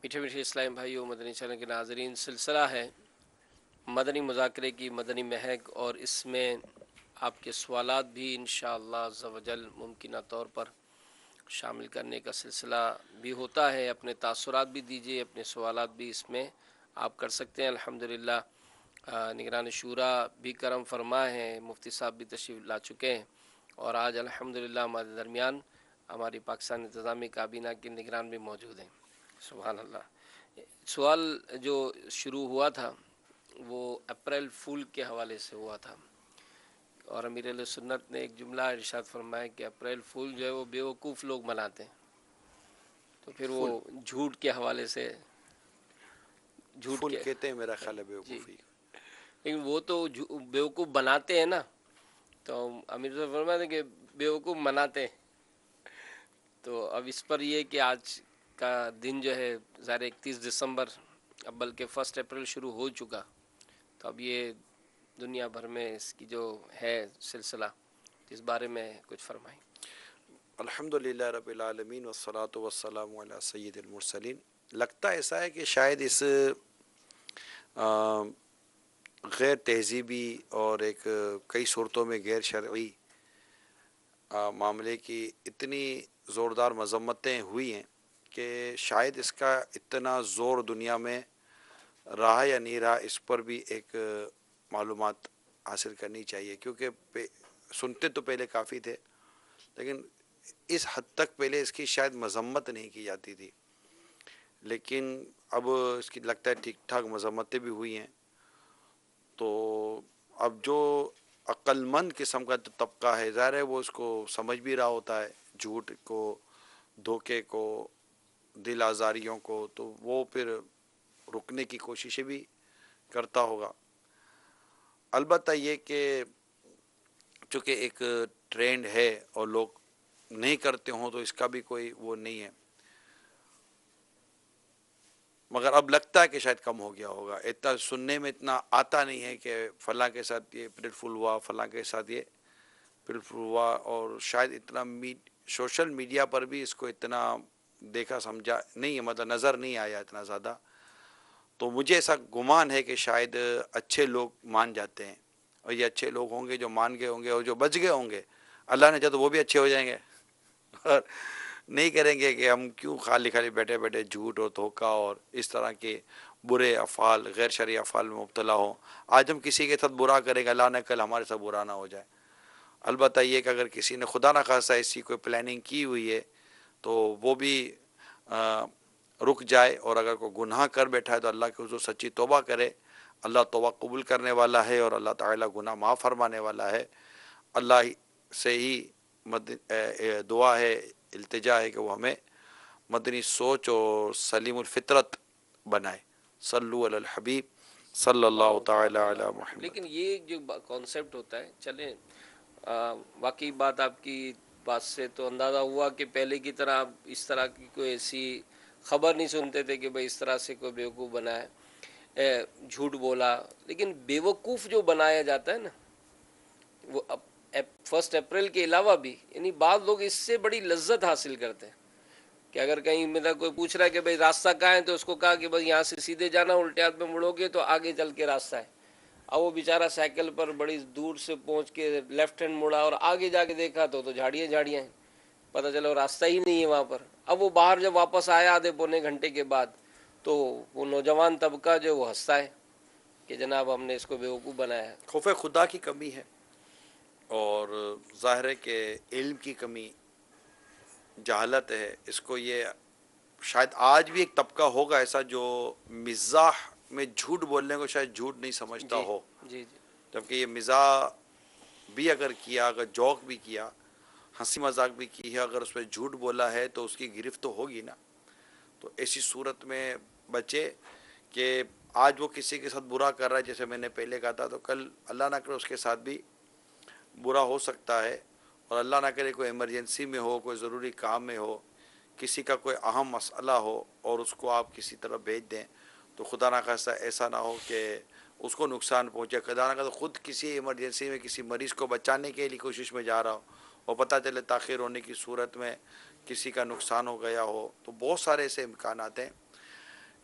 میٹھے میٹھے اسلام بھائیوں، مدنی چینل کے ناظرین، سلسلہ ہے مدنی مذاکرے کی مدنی مہک، اور اس میں آپ کے سوالات بھی انشاءاللہ عز و جل ممکنہ طور پر شامل کرنے کا سلسلہ بھی ہوتا ہے۔ اپنے تاثرات بھی دیجیے، اپنے سوالات بھی اس میں آپ کر سکتے ہیں۔ الحمدللہ نگران شورا بھی کرم فرما ہے، مفتی صاحب بھی تشریف لا چکے ہیں، اور آج الحمدللہ ہمارے درمیان ہماری پاکستان انتظامی کابینہ کے نگران بھی موجود ہیں۔ سبحان اللہ۔ سوال جو شروع ہوا تھا وہ اپریل فول کے حوالے سے ہوا تھا، اور امیر علیہ سنت نے ایک جملہ ارشاد فرمایا کہ اپریل فول جو ہے وہ بیوقوف لوگ مناتے ہیں، تو پھر وہ فل جھوٹ کے حوالے سے جھوٹ فل کے کہتے ہیں میرا خیال ہے جی، بیوقوفی۔ لیکن وہ تو بیوقوف بناتے ہیں نا، تو امیر صاحب فرماتے ہیں کہ بیوقوف مناتے ہیں۔ تو اب اس پر یہ کہ آج کا دن جو ہے ظاہر 31 دسمبر، اب بلکہ 1 اپریل شروع ہو چکا، تو اب یہ دنیا بھر میں اس کی جو ہے سلسلہ، اس بارے میں کچھ فرمائیں۔ الحمدللہ رب العالمین والصلاة والسلام علی سید المرسلین۔ لگتا ایسا ہے کہ شاید اس غیر تہذیبی اور ایک کئی صورتوں میں غیر شرعی معاملے کی اتنی زوردار مذمتیں ہوئی ہیں کہ شاید اس کا اتنا زور دنیا میں رہا یا نہیں رہا، اس پر بھی ایک معلومات حاصل کرنی چاہیے، کیونکہ سنتے تو پہلے کافی تھے، لیکن اس حد تک پہلے اس کی شاید مذمت نہیں کی جاتی تھی، لیکن اب اس کی لگتا ہے ٹھیک ٹھاک مذمتیں بھی ہوئی ہیں۔ تو اب جو عقل مند قسم کا جو طبقہ ہے، ظاہر ہے وہ اس کو سمجھ بھی رہا ہوتا ہے، جھوٹ کو، دھوکے کو، دل آزاریوں کو، تو وہ پھر رکنے کی کوششیں بھی کرتا ہوگا۔ البتہ یہ کہ چونکہ ایک ٹرینڈ ہے اور لوگ نہیں کرتے ہوں تو اس کا بھی کوئی وہ نہیں ہے، مگر اب لگتا ہے کہ شاید کم ہو گیا ہوگا۔ اتنا سننے میں اتنا آتا نہیں ہے کہ فلاں کے ساتھ یہ اپریل فول ہوا، فلاں کے ساتھ یہ اپریل فول ہوا، اور شاید اتنا سوشل میڈیا پر بھی اس کو اتنا دیکھا سمجھا نہیں ہے، مطلب نظر نہیں آیا اتنا زیادہ۔ تو مجھے ایسا گمان ہے کہ شاید اچھے لوگ مان جاتے ہیں، اور یہ اچھے لوگ ہوں گے جو مان گئے ہوں گے، اور جو بچ گئے ہوں گے اللہ نے چاہا تو وہ بھی اچھے ہو جائیں گے، اور نہیں کریں گے کہ ہم کیوں خالی خالی بیٹھے بیٹھے جھوٹ اور دھوکہ اور اس طرح کے برے افعال، غیر شرعی افعال میں مبتلا ہوں۔ آج ہم کسی کے ساتھ برا کریں گے، اللہ نے کل ہمارے ساتھ برا نہ ہو جائے۔ البتہ یہ کہ اگر کسی نے خدا نہ خواستہ ایسی کوئی پلاننگ کی ہوئی ہے تو وہ بھی رک جائے، اور اگر کوئی گناہ کر بیٹھا ہے تو اللہ کے حضور سچی توبہ کرے۔ اللہ توبہ قبول کرنے والا ہے، اور اللہ تعالیٰ گناہ معاف فرمانے والا ہے۔ اللہ سے ہی دعا ہے، التجا ہے کہ وہ ہمیں مدنی سوچ اور سلیم الفطرت بنائے۔ صلو علی الحبیب صلی اللہ تعالی علی محمد۔ لیکن یہ جو کانسیپٹ ہوتا ہے، چلیں واقعی بات آپ کی بات سے تو اندازہ ہوا کہ پہلے کی طرح آپ اس طرح کی کوئی ایسی خبر نہیں سنتے تھے کہ بھئی اس طرح سے کوئی بیوقوف بنا ہے، جھوٹ بولا، لیکن بیوقوف جو بنایا جاتا ہے نا، وہ 1 اپریل کے علاوہ بھی، یعنی بعض لوگ اس سے بڑی لذت حاصل کرتے ہیں کہ اگر کہیں میرا کوئی پوچھ رہا ہے کہ بھئی راستہ کہاں ہے، تو اس کو کہا کہ بس یہاں سے سیدھے جانا، الٹے ہاتھ میں مڑو گے تو آگے چل کے راستہ ہے۔ اب وہ بیچارہ سائیکل پر بڑی دور سے پہنچ کے لیفٹ ہینڈ مڑا، اور آگے جا کے دیکھا تو جھاڑیاں جھاڑیاں ہیں، پتہ چلا راستہ ہی نہیں ہے وہاں پر۔ اب وہ باہر جب واپس آیا آدھے پونے گھنٹے کے بعد، تو وہ نوجوان طبقہ جو وہ ہنستا ہے کہ جناب ہم نے اس کو بیوقوف بنایا ہے۔ خوف خدا کی کمی ہے، اور ظاہر ہے کہ علم کی کمی، جہالت ہے۔ اس کو یہ شاید آج بھی ایک طبقہ ہوگا ایسا جو مزاح میں جھوٹ بولنے کو شاید جھوٹ نہیں سمجھتا جی ہو، جی جی جبکہ یہ مزاح بھی اگر کیا، اگر جوک بھی کیا، ہنسی مذاق بھی کی ہے، اگر اس پہ جھوٹ بولا ہے تو اس کی گرفت تو ہوگی نا۔ تو ایسی صورت میں بچے کہ آج وہ کسی کے ساتھ برا کر رہا ہے، جیسے میں نے پہلے کہا تھا، تو کل اللہ نہ کرے اس کے ساتھ بھی برا ہو سکتا ہے، اور اللہ نہ کرے کوئی ایمرجنسی میں ہو، کوئی ضروری کام میں ہو، کسی کا کوئی اہم مسئلہ ہو اور اس کو آپ کسی طرح بھیج دیں، تو خدا نہ خواستہ ایسا نہ ہو کہ اس کو نقصان پہنچے۔ خدا نہ خواستہ خود کسی ایمرجنسی میں کسی مریض کو بچانے کے لیے کوشش میں جا رہا ہو، اور پتہ چلے تاخیر ہونے کی صورت میں کسی کا نقصان ہو گیا ہو، تو بہت سارے ایسے امکانات ہیں۔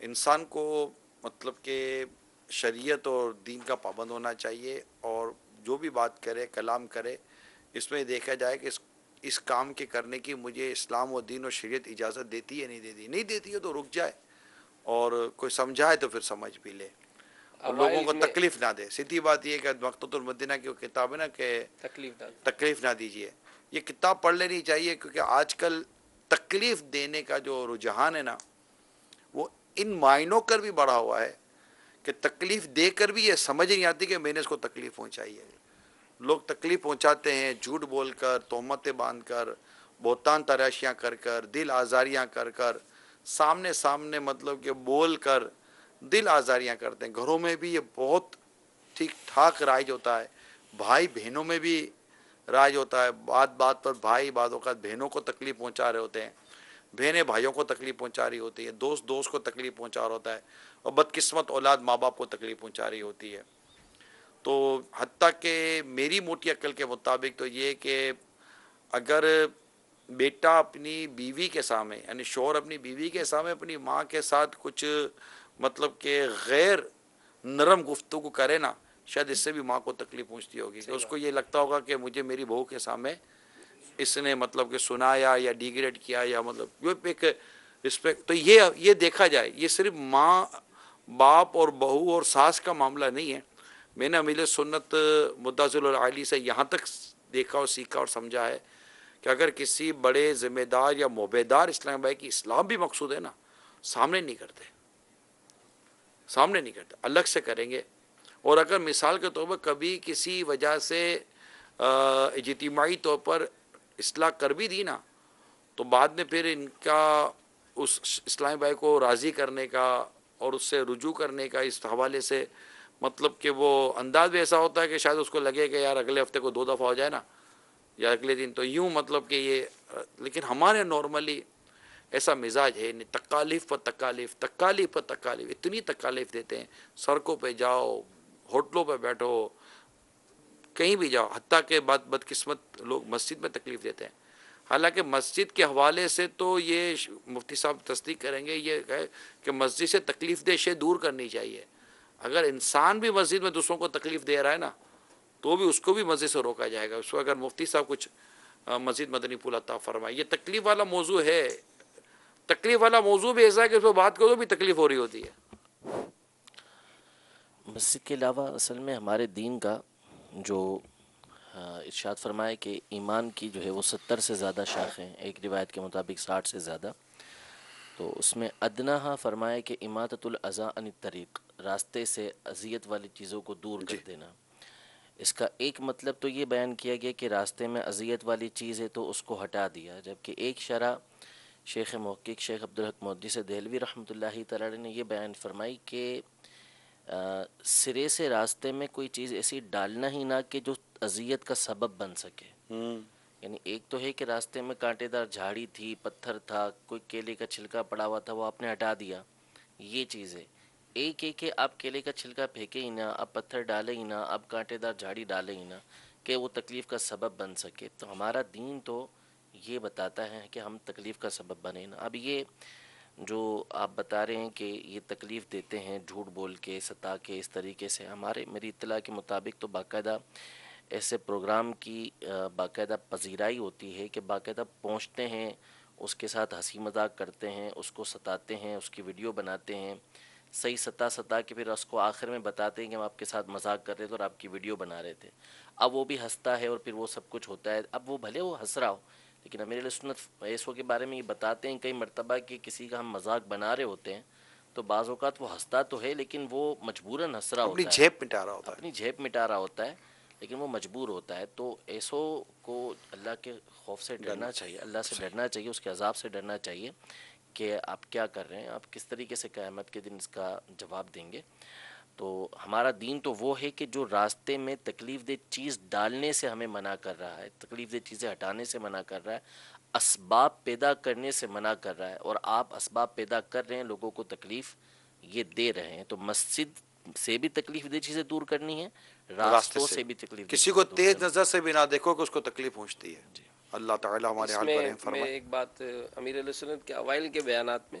انسان کو مطلب کہ شریعت اور دین کا پابند ہونا چاہیے، اور جو بھی بات کرے کلام کرے اس میں دیکھا جائے کہ اس کام کے کرنے کی مجھے اسلام و دین اور شریعت اجازت دیتی ہے نہیں دیتی ہے تو رک جائے، اور کوئی سمجھائے تو پھر سمجھ بھی لے، اور لوگوں اوائل کو میں تکلیف نہ دے. سیدھی بات یہ کہ مقتۃ المدینہ کی وہ کتاب ہے نا کہ تکلیف نہ تکلیف نہ دیجیے، یہ کتاب پڑھ لینی چاہیے، کیونکہ آج کل تکلیف دینے کا جو رجحان ہے نا وہ ان معنوں کر بھی بڑھا ہوا ہے کہ تکلیف دے کر بھی یہ سمجھ نہیں آتی کہ میں نے اس کو تکلیف پہنچائی ہے. لوگ تکلیف پہنچاتے ہیں جھوٹ بول کر، تہمتیں باندھ کر، بہتان تراشیاں کر کر، دل آزاریاں کر کر، سامنے مطلب کہ بول کر دل آزاریاں کرتے ہیں. گھروں میں بھی یہ بہت ٹھیک ٹھاک رائج ہوتا ہے، بھائی بہنوں میں بھی رائج ہوتا ہے. بات پر بھائی بعض اوقات بہنوں کو تکلیف پہنچا رہے ہوتے ہیں، بہنیں بھائیوں کو تکلیف پہنچا رہی ہوتی ہے، دوست کو تکلیف پہنچا رہا ہوتا ہے، اور بدقسمت اولاد ماں باپ کو تکلیف پہنچا رہی ہوتی ہے. تو حتیٰ کہ میری موٹی عقل کے مطابق تو یہ کہ اگر بیٹا اپنی بیوی کے سامنے، یعنی شوہر اپنی بیوی کے سامنے اپنی ماں کے ساتھ کچھ مطلب کہ غیر نرم گفتگو کرے نا، شاید اس سے بھی ماں کو تکلیف پہنچتی ہوگی، کہ صحیح اس کو بات. یہ لگتا ہوگا کہ مجھے میری بہو کے سامنے اس نے مطلب کہ سنایا یا ڈیگریڈ کیا، یا مطلب جو ایک رسپیکٹ. تو یہ دیکھا جائے یہ صرف ماں باپ اور بہو اور ساس کا معاملہ نہیں ہے. میں نے امیر سنت مدثر العالی سے یہاں تک دیکھا اور سیکھا اور سمجھا ہے کہ اگر کسی بڑے ذمہ دار یا موبیدار اسلام بھائی کی اصلاح بھی مقصود ہے نا، سامنے نہیں کرتے، الگ سے کریں گے. اور اگر مثال کے طور پر کبھی کسی وجہ سے اجتماعی طور پر اصلاح کر بھی دی نا، تو بعد میں پھر ان کا اس اسلامی بھائی کو راضی کرنے کا اور اس سے رجوع کرنے کا اس حوالے سے مطلب کہ وہ انداز بھی ایسا ہوتا ہے کہ شاید اس کو لگے کہ یار اگلے ہفتے کو 2 دفعہ ہو جائے نا، یا اگلے دن تو یوں مطلب کہ یہ. لیکن ہمارے نارملی ایسا مزاج ہے نہیں، تکالیف پر تکالیف اتنی تکالیف دیتے ہیں. سڑکوں پہ جاؤ، ہوٹلوں پہ بیٹھو، کہیں بھی جاؤ، حتیٰ کہ بدقسمت لوگ مسجد میں تکلیف دیتے ہیں. حالانکہ مسجد کے حوالے سے تو یہ مفتی صاحب تصدیق کریں گے، یہ ہے کہ مسجد سے تکلیف دہ شے دور کرنی چاہیے. اگر انسان بھی مسجد میں دوسروں کو تکلیف دے رہا ہے نا، تو بھی اس کو بھی مسجد سے روکا جائے گا. اس کو اگر مفتی صاحب کچھ مسجد مدنی پھول عطا فرمائے. یہ تکلیف والا موضوع ہے، تکلیف والا موضوع بھی ایسا ہے کہ اس پر بات کرو بھی تکلیف ہو رہی ہوتی ہے. مسجد کے علاوہ اصل میں ہمارے دین کا جو ارشاد فرمائے کہ ایمان کی جو ہے وہ 70 سے زیادہ شاخیں، ایک روایت کے مطابق 60 سے زیادہ. تو اس میں ادناہا فرمائے کہ اماطۃ الاذی عن الطریق، راستے سے اذیت والی چیزوں کو دور جی کر دینا. اس کا ایک مطلب تو یہ بیان کیا گیا کہ راستے میں اذیت والی چیز ہے تو اس کو ہٹا دیا، جبکہ ایک شرح شیخ محقق شیخ عبدالحق محدث دہلوی رحمۃ اللہ تعالی نے یہ بیان فرمائی کہ سرے سے راستے میں کوئی چیز ایسی ڈالنا ہی نہ کہ جو اذیت کا سبب بن سکے. یعنی ایک تو ہے کہ راستے میں کانٹے دار جھاڑی تھی، پتھر تھا، کوئی کیلے کا چھلکا پڑا ہوا تھا، وہ آپ نے ہٹا دیا، یہ چیز ہے. ایک کہ آپ کیلے کا چھلکا پھینکے ہی نہ، آپ پتھر ڈالے ہی نہ، آپ کانٹے دار جھاڑی ڈالے ہی نہ کہ وہ تکلیف کا سبب بن سکے. تو ہمارا دین تو یہ بتاتا ہے کہ ہم تکلیف کا سبب بنے نا. اب یہ جو آپ بتا رہے ہیں کہ یہ تکلیف دیتے ہیں جھوٹ بول کے، ستا کے، اس طریقے سے، میری اطلاع کے مطابق تو باقاعدہ ایسے پروگرام کی باقاعدہ پذیرائی ہوتی ہے کہ باقاعدہ پہنچتے ہیں، اس کے ساتھ ہنسی مذاق کرتے ہیں، اس کو ستاتے ہیں، اس کی ویڈیو بناتے ہیں، صحیح ستا کے پھر اس کو آخر میں بتاتے ہیں کہ ہم آپ کے ساتھ مذاق کر رہے تھے اور آپ کی ویڈیو بنا رہے تھے. اب وہ بھی ہنستا ہے اور پھر وہ سب کچھ ہوتا ہے. اب وہ بھلے وہ ہنس رہا ہو، لیکن امیر اہل سنت ایسوں کے بارے میں یہ بتاتے ہیں کئی مرتبہ کہ کسی کا ہم مذاق بنا رہے ہوتے ہیں تو بعض اوقات وہ ہنستا تو ہے لیکن وہ مجبوراً ہنس رہا اپنی ہوتا ہے، جھیپ مٹا رہا ہوتا ہے. اپنی جھیپ مٹا رہا ہوتا ہے، لیکن وہ مجبور ہوتا ہے. تو ایسوں کو اللہ کے خوف سے ڈرنا چاہیے، اللہ سے ڈرنا چاہیے، اس کے عذاب سے ڈرنا چاہیے کہ آپ کیا کر رہے ہیں، آپ کس طریقے سے قیامت کے دن اس کا جواب دیں گے. تو ہمارا دین تو وہ ہے کہ جو راستے میں تکلیف دہ چیز ڈالنے سے ہمیں منع کر رہا ہے، تکلیف دہ چیزیں ہٹانے سے منع کر رہا ہے، اسباب پیدا کرنے سے منع کر رہا ہے. اور آپ اسباب پیدا کر رہے ہیں، لوگوں کو تکلیف یہ دے رہے ہیں. تو مسجد سے بھی تکلیف دہ چیزیں دور کرنی ہے، راستے راستوں سے سے بھی تکلیف دہ کسی کو چیزیں دور تیز کرنی نظر سے بھی نہ دیکھو کہ اس کو تکلیف پہنچتی ہے. جی. اللہ تعالی ہمارے اس حال میں پر رحم میں فرمائے. ایک بات امیر علیہ سنت کے اوائل کے بیانات میں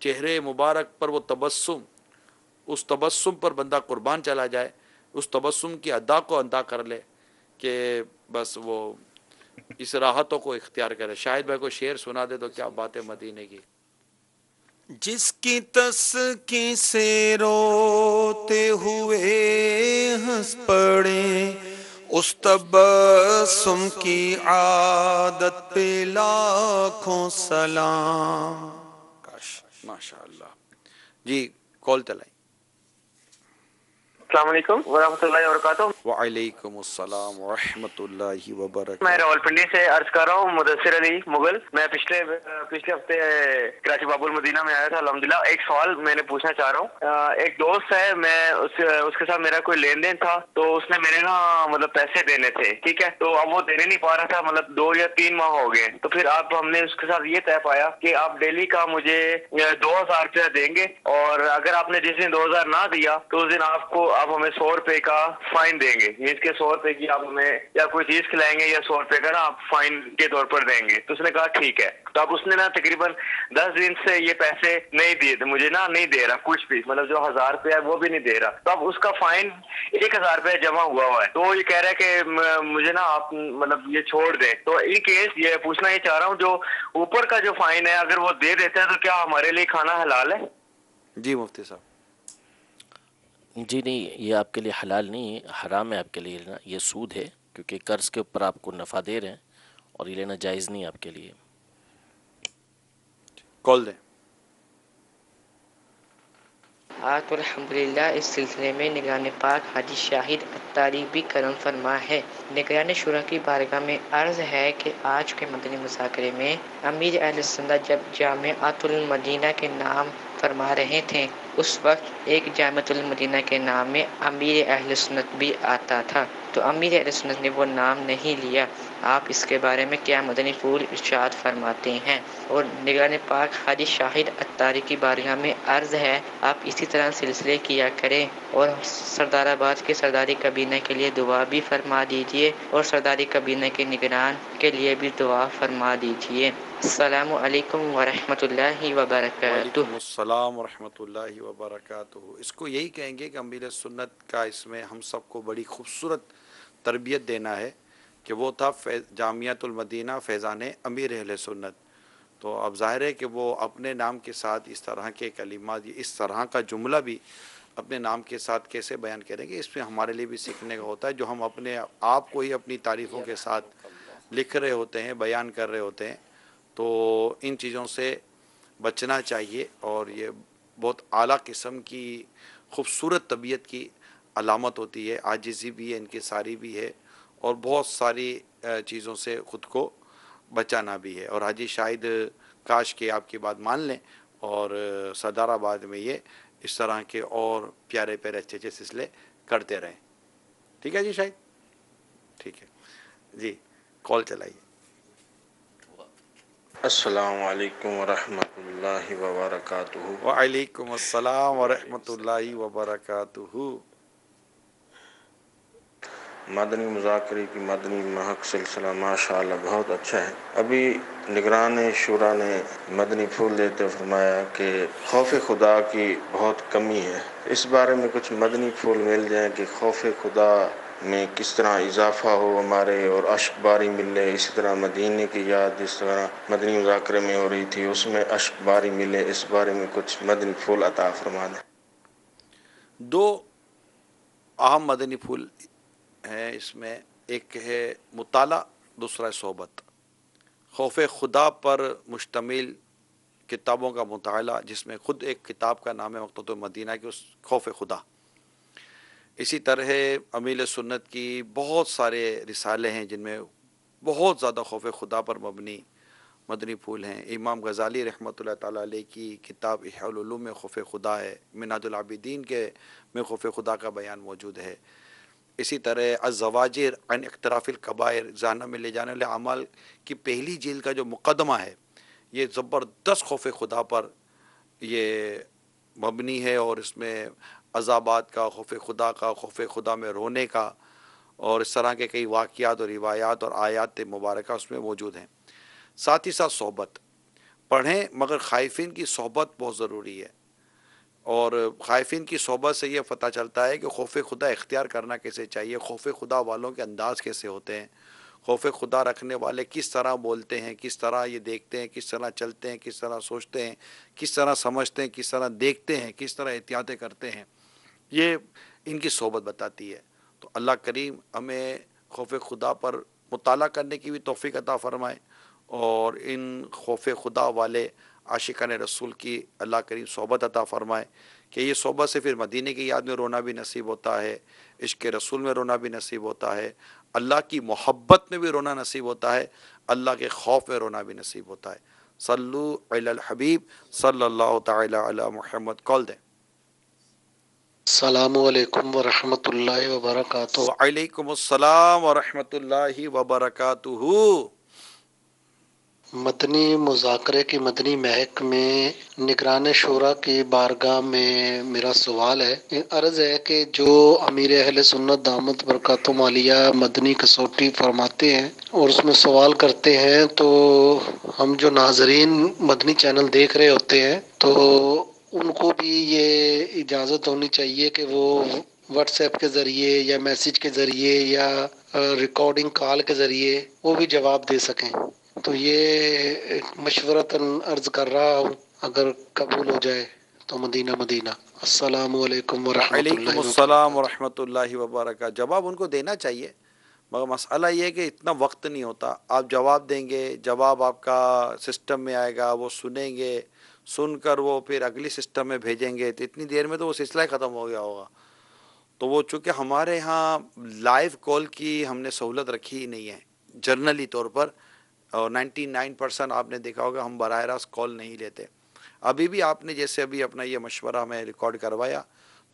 چہرے مبارک پر وہ تبسم، اس تبسم پر بندہ قربان چلا جائے، اس تبسم کی ادا کو ادا کر لے کہ بس وہ اس راحتوں کو اختیار کرے۔ شاہد بھائی کو شعر سنا دے تو کیا بات ہے مدینے کی۔ جس کی تسکی سے روتے ہوئے ہنس پڑے، اس تبسم کی عادت پہ لاکھوں سلام۔ کاش، ماشاء اللہ۔ جی کال چلائیں۔ السلام علیکم ورحمۃ اللہ وبرکاتہ۔ وعلیکم السلام ورحمۃ اللہ وبرکاتہ۔ میں راول پنڈی سے عرض کر رہا ہوں، مدثر علی مغل۔ میں پچھلے ہفتے کراچی باب المدینہ میں آیا تھا الحمدللہ۔ ایک سوال میں نے پوچھنا چاہ رہا ہوں۔ ایک دوست ہے، میں اس کے ساتھ میرا کوئی لین دین تھا، تو اس نے میرے نا مطلب پیسے دینے تھے، ٹھیک ہے، تو اب وہ دینے نہیں پا رہا تھا، مطلب 2 یا 3 ماہ ہو گئے۔ تو پھر ہم نے اس کے ساتھ یہ طے پایا کہ آپ ڈیلی کا مجھے 2000 روپیہ دیں گے، اور اگر آپ نے جس دن 2000 نہ دیا تو اس دن آپ ہمیں 100 روپے کا فائن دیں گے، مینس کہ 100 روپے کی آپ ہمیں یا کوئی چیز کھلائیں گے، یا 100 روپے کا نا آپ فائن کے طور پر دیں گے۔ تو اس نے کہا ٹھیک ہے۔ تو اب اس نے نا تقریباً 10 دن سے یہ پیسے نہیں دیے تھے مجھے، نا نہیں دے رہا کچھ بھی، مطلب جو 1000 روپے ہے وہ بھی نہیں دے رہا۔ تو اب اس کا فائن 1000 روپے جمع ہوا ہے، تو یہ کہہ رہا ہے کہ مجھے نا آپ مطلب یہ چھوڑ دیں۔ تو ان کیس یہ پوچھنا یہ چاہ رہا ہوں، جو اوپر کا جو فائن ہے اگر وہ دے دیتا ہے تو کیا ہمارے لیے کھانا حلال ہے؟ جی مفتی صاحب۔ جی نہیں، یہ آپ کے لیے حلال نہیں ہے، حرام ہے آپ کے لیے لینا، یہ سود ہے، کیونکہ قرض کے اوپر آپ کو نفع دے رہے ہیں اور یہ لینا جائز نہیں ہے آپ کے لیے۔ کال دیں۔ آج الحمدللہ اس سلسلے میں نگران پاک حاجی شاہد اتاری بھی کرم فرما ہے۔ نگران شورا کی بارگاہ میں عرض ہے کہ آج کے مدنی مذاکرے میں امیر اہل سنت جب جامعۃ المدینہ کے نام فرما رہے تھے، اس وقت ایک جامعۃ المدینہ کے نام میں امیر اہل سنت بھی آتا تھا، تو امیر اہل سنت نے وہ نام نہیں لیا۔ آپ اس کے بارے میں کیا مدنی پھول ارشاد فرماتے ہیں؟ اور نگران پاک حاجی شاہد اتاری کی بارگاہ میں عرض ہے، آپ اسی طرح سلسلے کیا کریں، اور سردار آباد کے سرداری کابینہ کے لیے دعا بھی فرما دیجیے، اور سرداری کابینہ کے نگران کے لیے بھی دعا فرما دیجیے۔ السلام علیکم ورحمۃ اللہ وبرکاتہ۔ وعلیکم السلام ورحمۃ اللہ وبرکاتہ۔ اس کو یہی کہیں گے کہ امیر سنت کا اس میں ہم سب کو بڑی خوبصورت تربیت دینا ہے کہ وہ تھا جامعۃ المدینہ فیضان امیر اہل سنت۔ تو اب ظاہر ہے کہ وہ اپنے نام کے ساتھ اس طرح کے کلمات، اس طرح کا جملہ بھی اپنے نام کے ساتھ کیسے بیان کریں گے، اس میں ہمارے لیے بھی سیکھنے کا ہوتا ہے، جو ہم اپنے آپ کو ہی اپنی تعریفوں کے ساتھ لکھ رہے ہوتے ہیں، بیان کر رہے ہوتے ہیں۔ تو ان چیزوں سے بچنا چاہیے، اور یہ بہت اعلیٰ قسم کی خوبصورت طبیعت کی علامت ہوتی ہے، عاجزی بھی ہے، انکساری بھی ہے، اور بہت ساری چیزوں سے خود کو بچانا بھی ہے۔ اور حاجی شاہد کاش کہ آپ کی بات مان لیں اور صدر آباد میں یہ اس طرح کے اور پیارے پیارے اچھے اچھے سلسلے کرتے رہیں۔ ٹھیک ہے جی شاہد؟ ٹھیک ہے جی، کال چلائیے۔ السلام علیکم ورحمۃ اللہ وبرکاتہ۔ وعلیکم السلام ورحمۃ اللہ وبرکاتہ۔ مدنی مذاکرے کی مدنی مہک سلسلہ ماشاءاللہ بہت اچھا ہے۔ ابھی نگران شورا نے مدنی پھول دیتے فرمایا کہ خوف خدا کی بہت کمی ہے، اس بارے میں کچھ مدنی پھول مل جائیں کہ خوف خدا میں کس طرح اضافہ ہو ہمارے، اور اشک باری ملے، اسی طرح مدینے کی یاد جس طرح مدنی مذاکرے میں ہو رہی تھی اس میں اشک باری ملے، اس بارے میں کچھ مدنی پھول عطا فرما دیں۔ 2 اہم مدنی پھول ہیں اس میں، ایک ہے مطالعہ، دوسرا ہے صحبت۔ خوف خدا پر مشتمل کتابوں کا مطالعہ، جس میں خود ایک کتاب کا نام ہے مقتضیات مدینہ کی، اس خوف خدا۔ اسی طرح امیر سنت کی بہت سارے رسالے ہیں جن میں بہت زیادہ خوف خدا پر مبنی مدنی پھول ہیں۔ امام غزالی رحمۃ اللہ تعالیٰ علیہ کی کتاب احیاء العلوم میں خوف خدا ہے، منہاج العابدین کے میں خوف خدا کا بیان موجود ہے۔ اسی طرح الزواجر عن اقتراف الکبائر، جہنم میں لے جانے والے اعمال کی پہلی جلد کا جو مقدمہ ہے، یہ زبردست خوف خدا پر یہ مبنی ہے، اور اس میں عذابات کا، خوف خدا میں رونے کا، اور اس طرح کے کئی واقعات اور روایات اور آیات مبارکہ اس میں موجود ہیں۔ ساتھ ہی ساتھ صحبت، پڑھیں مگر خائفین کی صحبت بہت ضروری ہے، اور خائفین کی صحبت سے یہ پتہ چلتا ہے کہ خوف خدا اختیار کرنا کیسے چاہیے، خوف خدا والوں کے انداز کیسے ہوتے ہیں، خوف خدا رکھنے والے کس طرح بولتے ہیں، کس طرح یہ دیکھتے ہیں، کس طرح چلتے ہیں، کس طرح سوچتے ہیں، کس طرح سمجھتے ہیں، کس طرح دیکھتے ہیں، کس طرح احتیاطیں کرتے ہیں، یہ ان کی صحبت بتاتی ہے۔ تو اللہ کریم ہمیں خوف خدا پر مطالعہ کرنے کی بھی توفیق عطا فرمائے، اور ان خوف خدا والے عاشقان رسول کی اللہ کریم صحبت عطا فرمائے، کہ یہ صحبت سے پھر مدینے کی یاد میں رونا بھی نصیب ہوتا ہے، عشق رسول میں رونا بھی نصیب ہوتا ہے، اللہ کی محبت میں بھی رونا نصیب ہوتا ہے، اللہ کے خوف میں رونا بھی نصیب ہوتا ہے۔ صلو علی الحبیب صلی اللہ تعالی علی محمد، کال دیں۔ السلام علیکم ورحمۃ اللہ وبرکاتہ۔ وعلیکم السلام ورحمۃ اللہ وبرکاتہ۔ مدنی مذاکرے کی مدنی مہک میں نگران شورا کی بارگاہ میں میرا سوال ہے، عرض ہے کہ جو امیر اہل سنت دامت برکاتہم عالیہ مدنی کسوٹی فرماتے ہیں اور اس میں سوال کرتے ہیں، تو ہم جو ناظرین مدنی چینل دیکھ رہے ہوتے ہیں تو ان کو بھی یہ اجازت ہونی چاہیے کہ وہ واٹس ایپ کے ذریعے یا میسج کے ذریعے یا ریکارڈنگ کال کے ذریعے وہ بھی جواب دے سکیں۔ تو یہ مشورتاً عرض کر رہا ہوں، اگر قبول ہو جائے تو مدینہ مدینہ۔ السلام علیکم ورحمۃ وعلیکم اللہ السلام وبرکاتہ۔ ورحمۃ اللہ وبرکاتہ۔ جواب ان کو دینا چاہیے، مگر مسئلہ یہ ہے کہ اتنا وقت نہیں ہوتا۔ آپ جواب دیں گے، جواب آپ کا سسٹم میں آئے گا، وہ سنیں گے، سن کر وہ پھر اگلی سسٹم میں بھیجیں گے، تو اتنی دیر میں تو وہ سلسلہ ہی ختم ہو گیا ہوگا۔ تو وہ چونکہ ہمارے ہاں لائیو کال کی ہم نے سہولت رکھی ہی نہیں ہے جرنلی طور پر، اور 99% آپ نے دیکھا ہوگا ہم براہ راست کال نہیں لیتے۔ ابھی بھی آپ نے جیسے ابھی اپنا یہ مشورہ ہمیں ریکارڈ کروایا،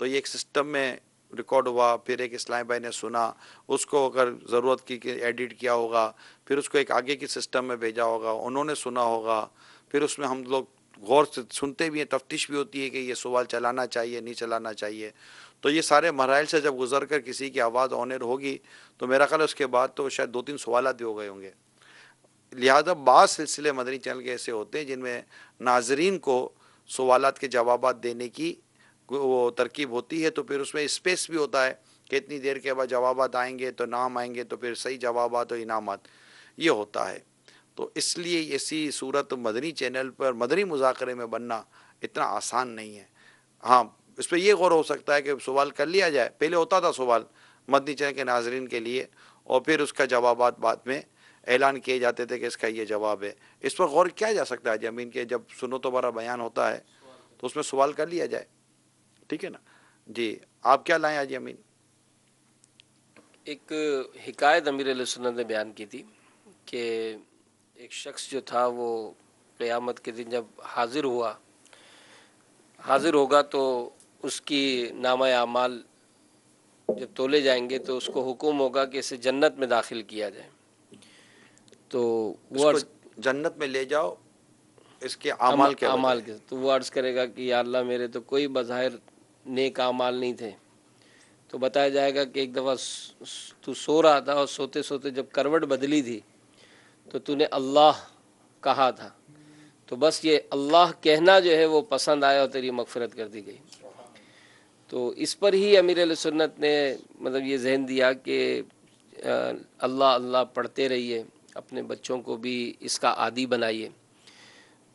تو یہ ایک سسٹم میں ریکارڈ ہوا، پھر ایک اسلام بھائی نے سنا، اس کو اگر ضرورت کی کہ ایڈٹ کیا ہوگا، پھر اس کو ایک آگے کی سسٹم میں بھیجا ہوگا، انہوں نے سنا ہوگا، پھر اس میں ہم لوگ غور سے سنتے بھی ہیں، تفتیش بھی ہوتی ہے کہ یہ سوال چلانا چاہیے نہیں چلانا چاہیے۔ تو یہ سارے مراحل سے جب گزر کر کسی کی آواز آنر ہوگی تو میرا خیال ہے اس کے بعد تو شاید 2-3 سوالات بھی ہو گئے ہوں گے۔ لہذا بعض سلسلے مدنی چینل کے ایسے ہوتے ہیں جن میں ناظرین کو سوالات کے جوابات دینے کی وہ ترکیب ہوتی ہے، تو پھر اس میں اسپیس بھی ہوتا ہے کہ اتنی دیر کے بعد جوابات آئیں گے تو نام آئیں گے، تو پھر صحیح جوابات اور انعامات یہ ہوتا ہے۔ تو اس لیے ایسی صورت مدنی چینل پر مدنی مذاکرے میں بننا اتنا آسان نہیں ہے۔ ہاں، اس پہ یہ غور ہو سکتا ہے کہ سوال کر لیا جائے، پہلے ہوتا تھا سوال مدنی چینل کے ناظرین کے لیے، اور پھر اس کا جوابات بعد میں اعلان کیے جاتے تھے کہ اس کا یہ جواب ہے۔ اس پر غور کیا جا سکتا ہے جمین کے جب سنو تو بڑا بیان ہوتا ہے تو اس میں سوال کر لیا جائے، ٹھیک ہے نا؟ جی، آپ کیا لائیں آج امین؟ ایک حکایت امیر علیہ سنت نے بیان کی تھی کہ ایک شخص جو تھا وہ قیامت کے دن جب حاضر ہوگا تو اس کی نامہ اعمال جب تولے جائیں گے تو اس کو حکم ہوگا کہ اسے جنت میں داخل کیا جائے۔ تو اس وہ کو جنت میں لے جاؤ اس کے اعمال کے اعمال بجائے۔ تو وہ عرض کرے گا کہ یا اللہ میرے تو کوئی بظاہر نیک اعمال نہیں تھے۔ تو بتایا جائے گا کہ ایک دفعہ تو سو رہا تھا اور سوتے سوتے جب کروٹ بدلی تھی تو تو نے اللہ کہا تھا، تو بس یہ اللہ کہنا جو ہے وہ پسند آیا اور تیری مغفرت کر دی گئی۔ تو اس پر ہی امیر علیہ سنت نے مطلب یہ ذہن دیا کہ اللہ اللہ پڑھتے رہیے، اپنے بچوں کو بھی اس کا عادی بنائیے۔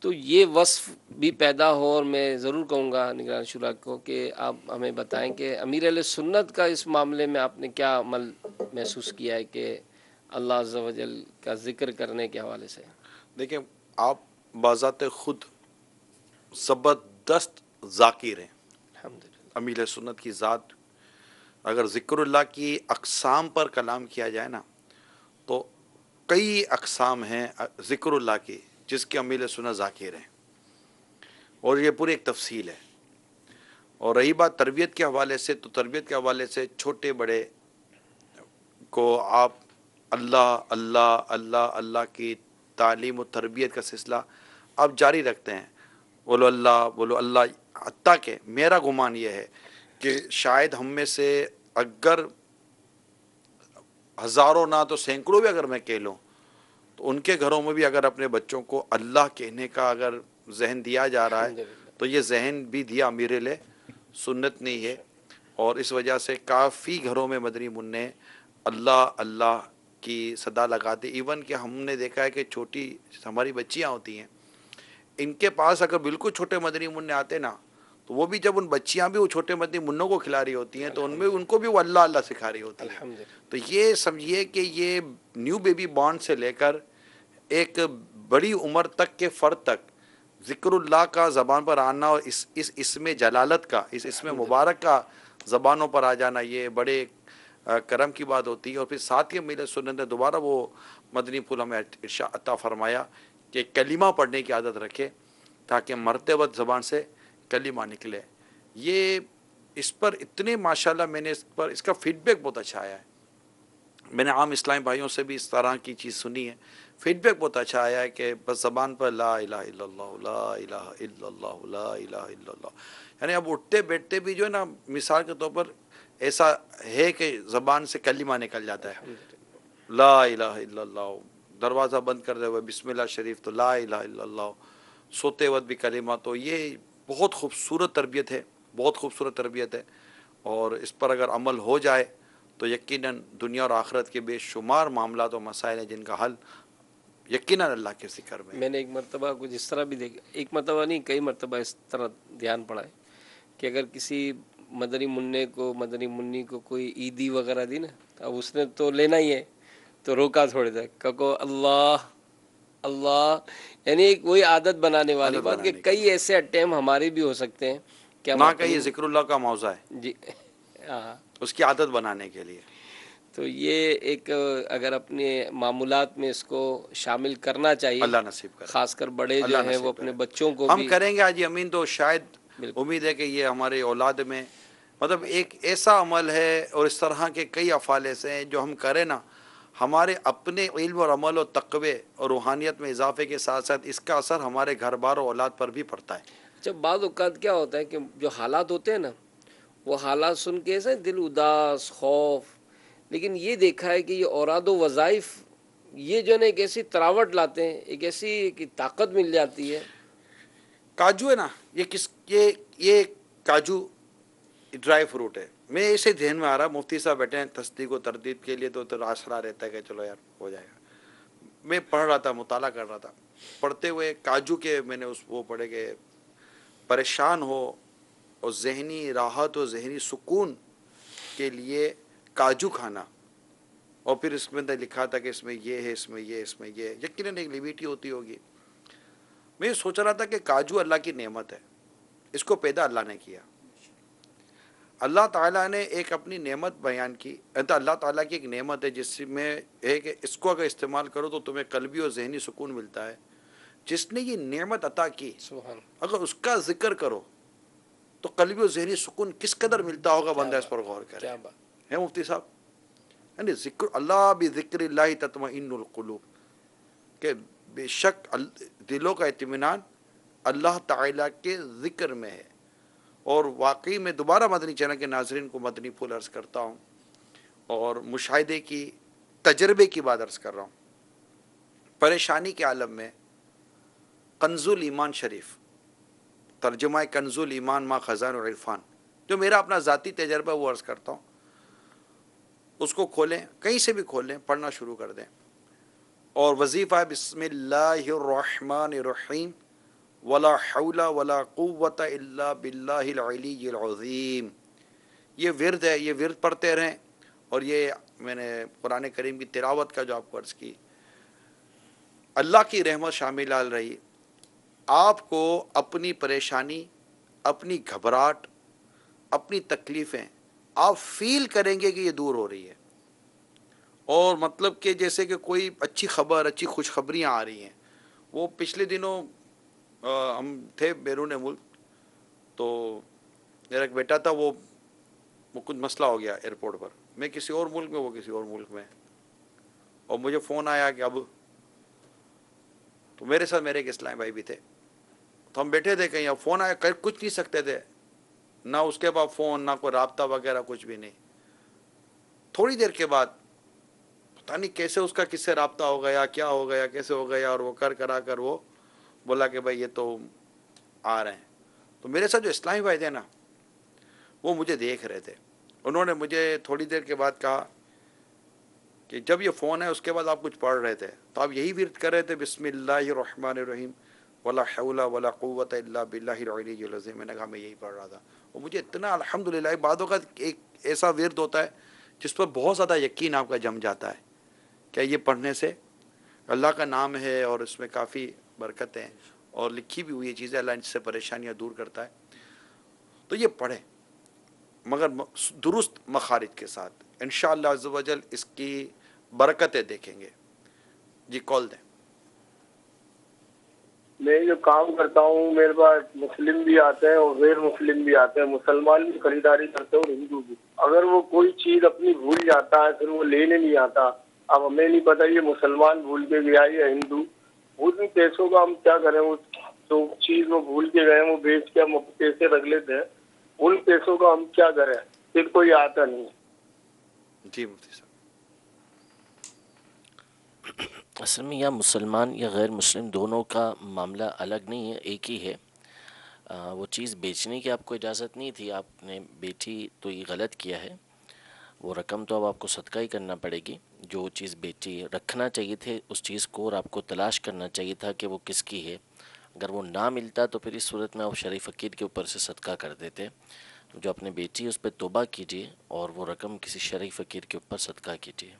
تو یہ وصف بھی پیدا ہو، اور میں ضرور کہوں گا نگران شورا کو کہ آپ ہمیں بتائیں کہ امیر علیہ سنت کا اس معاملے میں آپ نے کیا عمل محسوس کیا ہے کہ اللہ عز و جل کا ذکر کرنے کے حوالے سے؟ دیکھیں، آپ بذات خود زبردست ذاکر ہیں۔ الحمدللہ۔ امیر سنت کی ذات، اگر ذکر اللہ کی اقسام پر کلام کیا جائے نا تو کئی اقسام ہیں ذکر اللہ کی جس کے امیر سنت ذاکر ہیں، اور یہ پوری ایک تفصیل ہے۔ اور رہی بات تربیت کے حوالے سے، تو تربیت کے حوالے سے چھوٹے بڑے کو آپ اللہ اللہ اللہ اللہ کی تعلیم و تربیت کا سلسلہ آپ جاری رکھتے ہیں، بولو اللہ، حتیٰ کہ میرا گمان یہ ہے کہ شاید ہم میں سے اگر ہزاروں نہ تو سینکڑوں بھی اگر میں کہہ لوں تو ان کے گھروں میں بھی اگر اپنے بچوں کو اللہ کہنے کا اگر ذہن دیا جا رہا ہے تو یہ ذہن بھی دیا امیر اہل سنت نہیں ہے، اور اس وجہ سے کافی گھروں میں مدنی منع اللہ اللہ کی صدا لگاتے. ایون کہ ہم نے دیکھا ہے کہ چھوٹی ہماری بچیاں ہوتی ہیں، ان کے پاس اگر بالکل چھوٹے مدنی منع آتے نا تو وہ بھی جب ان بچیاں بھی وہ چھوٹے مدنی منوں کو کھلا رہی ہوتی ہیں تو ان میں ان کو بھی وہ اللہ اللہ سکھا رہی ہوتی ہیں. تو یہ سمجھیے کہ یہ نیو بیبی بارن سے لے کر ایک بڑی عمر تک کے فرد تک ذکر اللہ کا زبان پر آنا اور اس اسم جلالت کا، اس اسم مبارک کا زبانوں پر آ جانا، یہ بڑے کرم کی بات ہوتی ہے. اور پھر ساتھ ہی میرے سنت نے دوبارہ وہ مدنی پھول ہمیں ارشاد عطا فرمایا کہ کلمہ پڑھنے کی عادت رکھے تاکہ مرتے وقت زبان سے کلمہ نکلے. یہ اس پر اتنے ماشاءاللہ میں نے اس کا فیڈ بیک بہت اچھا آیا ہے. میں نے عام اسلامی بھائیوں سے بھی اس طرح کی چیز سنی ہے، فیڈ بیک بہت اچھا آیا ہے کہ بس زبان پر لا الہ الا اللہ لا الہ الا اللہ لا الہ الا اللہ، یعنی اب اٹھتے بیٹھتے بھی جو ہے نا مثال کے طور پر ایسا ہے کہ زبان سے کلمہ نکل جاتا ہے، لا الہ الا اللہ. دروازہ بند کر دے ہوئے بسم اللہ شریف تو لا الہ الا اللہ، سوتے وقت بھی کلمہ. تو یہ بہت خوبصورت تربیت ہے، بہت خوبصورت تربیت ہے، اور اس پر اگر عمل ہو جائے تو یقیناً دنیا اور آخرت کے بے شمار معاملات و مسائل ہیں جن کا حل یقیناً اللہ کے ذکر میں. میں نے ایک مرتبہ کچھ اس طرح بھی دیکھا، ایک مرتبہ نہیں کئی مرتبہ اس طرح دھیان پڑا ہے کہ اگر کسی مدنی منع کو مدنی منی کو کوئی عیدی وغیرہ دی نا، اب اس نے تو لینا ہی ہے تو روکا تھوڑے تک کہ اللہ اللہ، یعنی ایک وہی عادت بنانے والی عادت بات کہ بنانے کئی ایسے اٹیم ہمارے بھی ہو سکتے ہیں کہ ہم نہ کہ یہ ذکر اللہ کا موضوع ہے جی ہاں. اس کی عادت بنانے کے لیے. تو یہ ایک اگر اپنے معمولات میں اس کو شامل کرنا چاہیے، اللہ نصیب کرے، خاص کر بڑے اللہ جو ہیں نصیب وہ اپنے کرے. بچوں کو ہم بھی کریں گے حاجی امین تو شاید بالکل. امید ہے کہ یہ ہمارے اولاد میں مطلب ایک ایسا عمل ہے اور اس طرح کے کئی افعال ایسے ہیں جو ہم کریں نا ہمارے اپنے علم اور عمل و تقوی اور روحانیت میں اضافے کے ساتھ ساتھ اس کا اثر ہمارے گھر بار اور اولاد پر بھی پڑتا ہے. جب بعض اوقات کیا ہوتا ہے کہ جو حالات ہوتے ہیں نا وہ حالات سن کے ایسا دل اداس خوف، لیکن یہ دیکھا ہے کہ یہ اوراد و وظائف یہ جو ہے نا ایک ایسی تراوٹ لاتے ہیں، ایک ایسی طاقت مل جاتی ہے. کاجو ہے نا یہ کاجو ڈرائی فروٹ ہے. میں اسے ذہن میں آ رہا، مفتی صاحب بیٹھے ہیں تصدیق و تردید کے لیے تو آسرا رہتا ہے کہ چلو یار ہو جائے گا. میں پڑھ رہا تھا، مطالعہ کر رہا تھا، پڑھتے ہوئے کاجو کے میں نے وہ پڑھے کہ پریشان ہو اور ذہنی راحت اور ذہنی سکون کے لیے کاجو کھانا، اور پھر اس میں لکھا تھا کہ اس میں یہ ہے، اس میں یہ، اس میں یہ، یقیناً ایک لیویٹی ہوتی ہوگی. میں سوچ رہا تھا کہ کاجو اللہ کی نعمت ہے، اس کو پیدا اللہ نے کیا. اللہ تعالیٰ نے ایک اپنی نعمت بیان کی، اللہ تعالیٰ کی ایک نعمت ہے جس میں ہے کہ اس کو اگر استعمال کرو تو تمہیں قلبی اور ذہنی سکون ملتا ہے. جس نے یہ نعمت عطا کی اگر اس کا ذکر کرو تو قلبی اور ذہنی سکون کس قدر ملتا ہوگا، بندہ اس پر غور کرے. ہے مفتی صاحب، یعنی ذکر اللہ بذکر اللہ تطمئن القلوب، کہ بے شک دلوں کا اطمینان اللہ تعالیٰ کے ذکر میں ہے. اور واقعی میں دوبارہ مدنی چینل کے ناظرین کو مدنی پھول عرض کرتا ہوں اور مشاہدے کی تجربے کی بات عرض کر رہا ہوں. پریشانی کے عالم میں کنز الایمان شریف، ترجمہ کنز الایمان ما خزائن العرفان، جو میرا اپنا ذاتی تجربہ وہ عرض کرتا ہوں، اس کو کھولیں، کہیں سے بھی کھولیں، پڑھنا شروع کر دیں. اور وظیفہ ہے بسم اللہ الرحمن الرحیم ولا حول ولا قوت الا باللہ العلی العظیم. یہ ورد ہے، یہ ورد پڑھتے رہیں. اور یہ میں نے قرآن کریم کی تلاوت کا جو آپ کو عرض کی، اللہ کی رحمت شامل آل رہی. آپ کو اپنی پریشانی، اپنی گھبراہٹ، اپنی تکلیفیں آپ فیل کریں گے کہ یہ دور ہو رہی ہے. اور مطلب کہ جیسے کہ کوئی اچھی خبر، اچھی خوشخبریاں آ رہی ہیں. وہ پچھلے دنوں ہم تھے بیرون ملک، تو میرا ایک بیٹا تھا، وہ کچھ مسئلہ ہو گیا ایئرپورٹ پر. میں کسی اور ملک میں، وہ کسی اور ملک میں، اور مجھے فون آیا کہ اب تو میرے ساتھ میرے ایک اسلام بھائی بھی تھے. تو ہم بیٹھے تھے کہیں، اب فون آیا، کچھ نہیں سکتے تھے، نہ اس کے بعد فون، نہ کوئی رابطہ وغیرہ، کچھ بھی نہیں. تھوڑی دیر کے بعد پتہ نہیں کیسے اس کا کس سے رابطہ ہو گیا، کیا ہو گیا، کیسے ہو گیا، اور وہ کرا کر وہ بولا کہ بھائی یہ تو آ رہے ہیں. تو میرے ساتھ جو اسلامی بھائی تھے نا وہ مجھے دیکھ رہے تھے. انہوں نے مجھے تھوڑی دیر کے بعد کہا کہ جب یہ فون ہے اس کے بعد آپ کچھ پڑھ رہے تھے تو آپ یہی ورد کر رہے تھے بسم اللہ الرحمن الرحیم ولا حول ولا قوت الا باللہ العلی العظیم. میں نے کہا میں یہی پڑھ رہا تھا. اور مجھے اتنا الحمدللہ بعدوں کا ایک ایسا ورد ہوتا ہے جس پر بہت زیادہ یقین آپ کا جم جاتا ہے کہ یہ پڑھنے سے اللہ کا نام ہے اور اس میں کافی برکتیں ہیں اور لکھی بھی ہوئی چیزیں، اللہ ان سے پریشانیاں دور کرتا ہے. تو یہ پڑھیں مگر درست مخارج کے ساتھ، انشاءاللہ عز و جل اس کی برکتیں دیکھیں گے. جی کال دیں. میں جو کام کرتا ہوں میرے پاس مسلم بھی آتے ہیں اور غیر مسلم بھی آتے ہیں، مسلمان بھی خریداری کرتے ہیں اور ہندو بھی. اگر وہ کوئی چیز اپنی بھول جاتا ہے پھر وہ لینے نہیں آتا. اب ہمیں نہیں پتا یہ مسلمان بھول کے گیا یا ہندو. ان پیسوں کا ہم کیا کریں؟ وہ جو چیز وہ بھول کے گئے وہ بیچ کے ہم پیسے رکھ لیتے ہیں. ان پیسوں کا ہم کیا کریں؟ پھر کوئی آتا نہیں. جی مفتی صاحب. اصل میں یا مسلمان یا غیر مسلم دونوں کا معاملہ الگ نہیں ہے، ایک ہی ہے. وہ چیز بیچنے کی آپ کو اجازت نہیں تھی، آپ نے بیچی تو یہ غلط کیا ہے. وہ رقم تو اب آپ کو صدقہ ہی کرنا پڑے گی. جو چیز بیچی ہے رکھنا چاہیے تھے اس چیز کو اور آپ کو تلاش کرنا چاہیے تھا کہ وہ کس کی ہے. اگر وہ نہ ملتا تو پھر اس صورت میں آپ شریف فقیر کے اوپر سے صدقہ کر دیتے. جو آپ نے بیچی اس پہ توبہ کیجیے اور وہ رقم کسی شریف فقیر کے اوپر صدقہ کیجیے.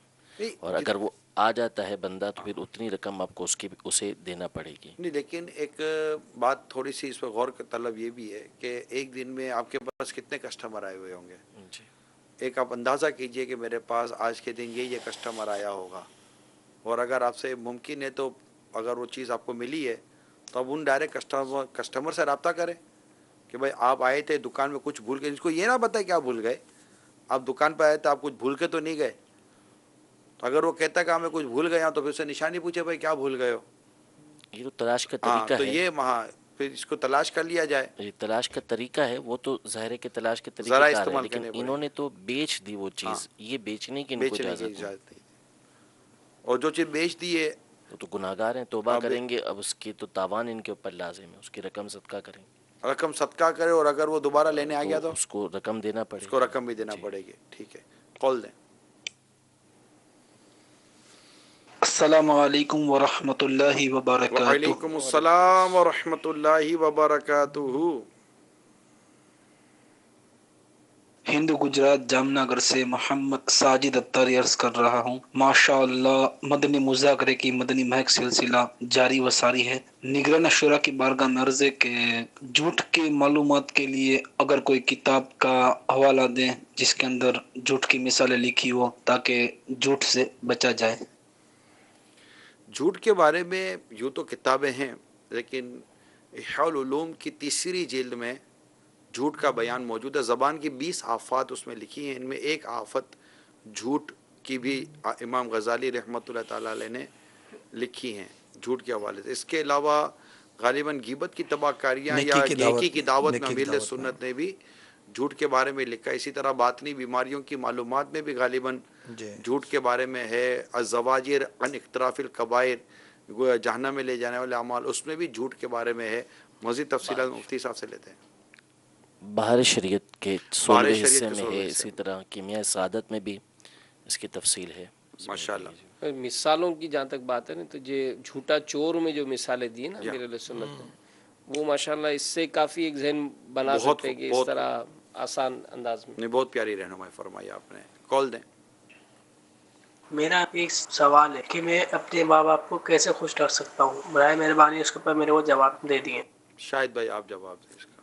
اور اگر وہ آ جاتا ہے بندہ تو پھر اتنی رقم آپ کو اسے دینا پڑے گی. نہیں لیکن ایک بات تھوڑی سی اس پر غور کا طلب یہ بھی ہے کہ ایک دن میں آپ کے پاس کتنے کسٹمر آئے ہوئے ہوں گے. جی ایک آپ اندازہ کیجئے کہ میرے پاس آج کے دن یہ کسٹمر آیا ہوگا، اور اگر آپ سے ممکن ہے تو اگر وہ چیز آپ کو ملی ہے تو اب ان ڈائریکٹ کسٹمر سے رابطہ کریں کہ بھائی آپ آئے تھے دکان میں کچھ بھول گئے. اس کو یہ نہ بتائے کہ آپ بھول گئے. آپ دکان پہ آئے تھے آپ کچھ بھول کے تو نہیں گئے. تو اگر وہ کہتا ہے کہ ہمیں کچھ بھول گیا تو پھر اسے نشانی پوچھے بھائی کیا بھول گئے ہو. یہ تو تلاش کا ہاں طریقہ تو ہے. یہ وہاں پھر اس کو تلاش کر لیا جائے. یہ تلاش کا طریقہ ہے، وہ تو ظاہر ہے کہ تلاش کے طریقے ذرا کار ہے، استعمال لیکن کرنے پڑیں انہوں گے. نے تو بیچ دی وہ ہاں چیز. یہ بیچنے کی ان کو بیچنے کی اجازت نہیں. اجازت نہیں دی. اور جو چیز بیچ دی ہے وہ تو گناہ گار ہیں، توبہ اب کریں گے. اب اس کی تو تاوان ان کے اوپر لازم ہے، اس کی رقم صدقہ کریں گے رقم صدقہ کرے، اور اگر وہ دوبارہ لینے آ گیا تو اس کو رقم دینا پڑے اس کو گی. رقم بھی دینا جی. پڑے گی. ٹھیک ہے کال دیں. السلام علیکم ورحمۃ اللہ وبرکاتہ. وعلیکم السلام ورحمۃ اللہ وبرکاتہ. ہندو گجرات جام نگر سے محمد ساجد اتاری عرض کر رہا ہوں. ماشاء اللہ مدنی مذاکرے کی مدنی مہک سلسلہ جاری و ساری ہے. نگران شورا کی بارگاہ میں عرض ہے کہ جھوٹ کی معلومات کے لیے اگر کوئی کتاب کا حوالہ دیں جس کے اندر جھوٹ کی مثالیں لکھی ہو تاکہ جھوٹ سے بچا جائے. جھوٹ کے بارے میں یوں تو کتابیں ہیں، لیکن احیاء العلوم کی 3 جلد میں جھوٹ کا بیان موجود ہے. زبان کی 20 آفات اس میں لکھی ہیں. ان میں ایک آفت جھوٹ کی بھی امام غزالی رحمۃ اللہ تعالیٰ علیہ نے لکھی ہیں جھوٹ کے حوالے سے. اس کے علاوہ غالباً غیبت کی تباہ کاریاں یا نیکی کی دعوت میں امیر سنت نے بھی جھوٹ کے بارے میں لکھا. اسی طرح باطنی بیماریوں کی معلومات میں بھی غالباً جھوٹ کے بارے میں ہے. الزواجر عن اقتراف الکبائر، جہنم میں لے جانے والے اعمال، اس میں بھی جھوٹ کے بارے میں ہے. مزید تفصیلات مفتی صاحب سے لیتے ہیں. بہار شریعت کے بہار 16ویں شریعت حصے کے میں 16ویں ہے. حصے اسی طرح کیمیاء سعادت میں بھی اس کی تفصیل ہے. ماشاء اللہ. مثالوں کی جہاں تک بات ہے نا تو یہ جھوٹا چور میں جو مثالیں دی نا یا امیر علیہ سنت نے، وہ ماشاءاللہ اس سے کافی ایک ذہن بنا بہت سکتے ہیں کہ اس بہت طرح آسان انداز میں. نہیں، بہت پیاری رہنمائی فرمائی آپ نے. کال دیں. میرا ایک سوال ہے کہ میں اپنے ماں باپ کو کیسے خوش رکھ سکتا ہوں؟ برائے مہربانی اس کے اوپر میرے کو جواب دے دیے. شاہد بھائی آپ جواب دیں اس کا.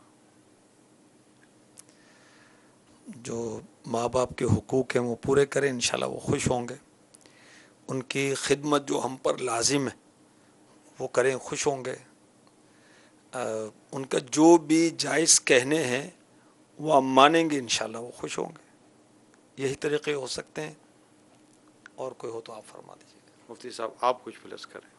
جو ماں باپ کے حقوق ہیں وہ پورے کریں، انشاءاللہ وہ خوش ہوں گے. ان کی خدمت جو ہم پر لازم ہے وہ کریں، خوش ہوں گے. ان کا جو بھی جائز کہنے ہیں وہ ہم مانیں گے، انشاءاللہ وہ خوش ہوں گے. یہی طریقے ہو سکتے ہیں. اور کوئی ہو تو آپ فرما دیجیے. مفتی صاحب آپ کچھ پلس کریں.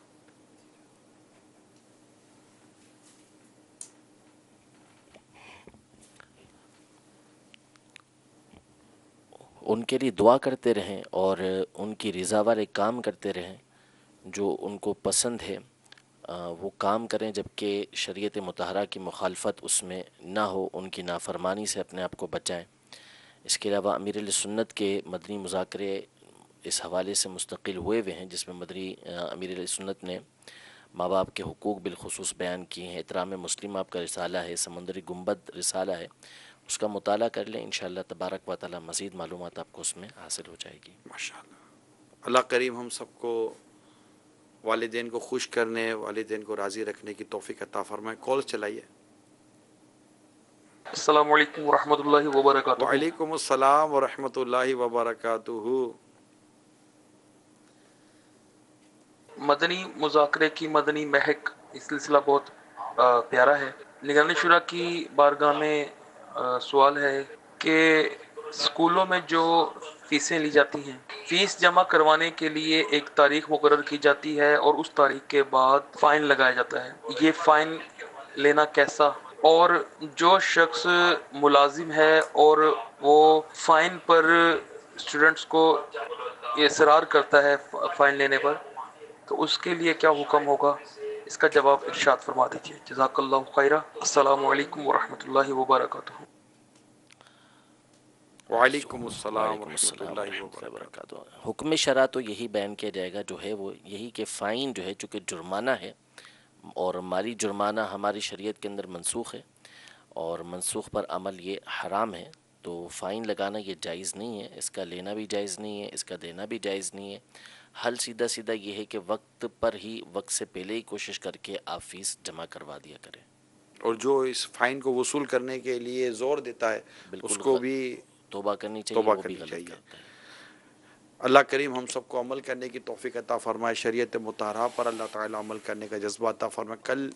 ان کے لیے دعا کرتے رہیں اور ان کی رضا والے کام کرتے رہیں، جو ان کو پسند ہے وہ کام کریں، جبکہ شریعت مطہرہ کی مخالفت اس میں نہ ہو، ان کی نافرمانی سے اپنے آپ کو بچائیں۔ اس کے علاوہ امیر اہل سنت کے مدنی مذاکرے اس حوالے سے مستقل ہوئے ہوئے ہیں، جس میں امیر اہل سنت نے ماں باپ کے حقوق بالخصوص بیان کیے ہیں۔ احترام مسلم آپ کا رسالہ ہے، سمندری گنبد رسالہ ہے، اس کا مطالعہ کر لیں، انشاءاللہ تبارک و تعالی مزید معلومات آپ کو اس میں حاصل ہو جائے گی۔ ماشاءاللہ۔ اللہ کریم ہم سب کو والدین کو خوش کرنے، والدین کو راضی رکھنے کی توفیق عطا فرمائے۔ کال چلائیے۔ السلام علیکم ورحمۃ اللہ وبرکاتہ۔ وعلیکم السلام ورحمۃ اللہ وبرکاتہ۔ مدنی مذاکرے کی مدنی مہک، یہ سلسلہ بہت پیارا ہے۔ نگران شورا کی بارگاہ میں سوال ہے کہ اسکولوں میں جو فیسیں لی جاتی ہیں، فیس جمع کروانے کے لیے ایک تاریخ مقرر کی جاتی ہے اور اس تاریخ کے بعد فائن لگایا جاتا ہے، یہ فائن لینا کیسا؟ اور جو شخص ملازم ہے اور وہ فائن پر اسٹوڈنٹس کو اصرار کرتا ہے فائن لینے پر، تو اس کے لیے کیا حکم ہوگا؟ اس کا جواب ارشاد فرما دیجیے، جزاک اللہ خیرہ۔ السلام علیکم ورحمۃ اللہ وبرکاتہ۔ وعلیکم السلام وعلیکم ورحمۃ السلام اللہ ورحمۃ اللہ وبرکاتہ۔ وبرکاتہ۔ حکم شرع تو یہی بیان کیا جائے گا، جو ہے وہ یہی کہ فائن جو ہے چونکہ جرمانہ ہے، اور مالی جرمانہ ہماری شریعت کے اندر منسوخ ہے، اور منسوخ پر عمل یہ حرام ہے، تو فائن لگانا یہ جائز نہیں ہے، اس کا لینا بھی جائز نہیں ہے، اس کا دینا بھی جائز نہیں ہے۔ حل سیدھا سیدھا یہ ہے کہ وقت پر ہی، وقت سے پہلے ہی کوشش کر کے آپ فیس جمع کروا دیا کریں۔ اور جو اس فائن کو وصول کرنے کے لیے زور دیتا ہے، اس کو بھی توبہ کرنی چاہیے، توبہ وہ بھی کرنی غلط چاہیے۔ کرتا ہے۔ اللہ کریم ہم سب کو عمل کرنے کی توفیق عطا فرمائے، شریعت مطہرہ پر اللہ تعالیٰ عمل کرنے کا جذبہ عطا فرمائے۔ کل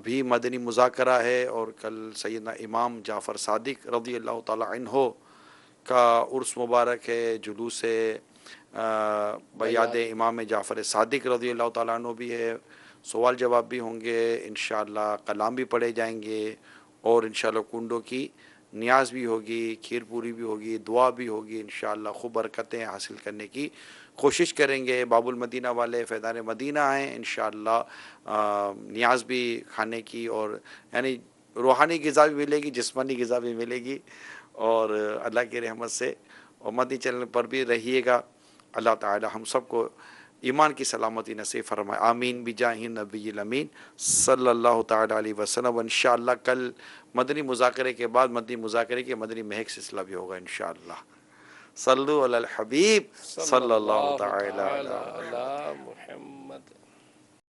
بھی مدنی مذاکرہ ہے، اور کل سیدنا امام جعفر صادق رضی اللہ تعالیٰ عنہ کا عرس مبارک ہے، جلوس بیاد امام جعفر صادق رضی اللہ تعالیٰ عنہ بھی ہے، سوال جواب بھی ہوں گے انشاءاللہ، کلام بھی پڑھے جائیں گے، اور انشاءاللہ کنڈوں کی نیاز بھی ہوگی، کھیر پوری بھی ہوگی، دعا بھی ہوگی، انشاءاللہ خوب برکتیں حاصل کرنے کی کوشش کریں گے۔ باب المدینہ والے فیضان مدینہ آئیں، انشاءاللہ نیاز بھی کھانے کی، اور یعنی روحانی غذا بھی ملے گی، جسمانی غذا بھی ملے گی، اور اللہ کی رحمت سے اور مدنی چینل پر بھی رہیے گا۔ اللہ تعالی ہم سب کو ایمان کی سلامتی نصیب فرمائے، آمین بجاہ نبی الامین صلی اللہ تعالی علیہ وسلم۔ انشاءاللہ کل مدنی مذاکرے کے بعد مدنی مذاکرے کے مدنی مہک سلسلہ بھی ہوگا انشاءاللہ۔ صلو علی الحبیب صلی اللہ تعالی علی علی محمد۔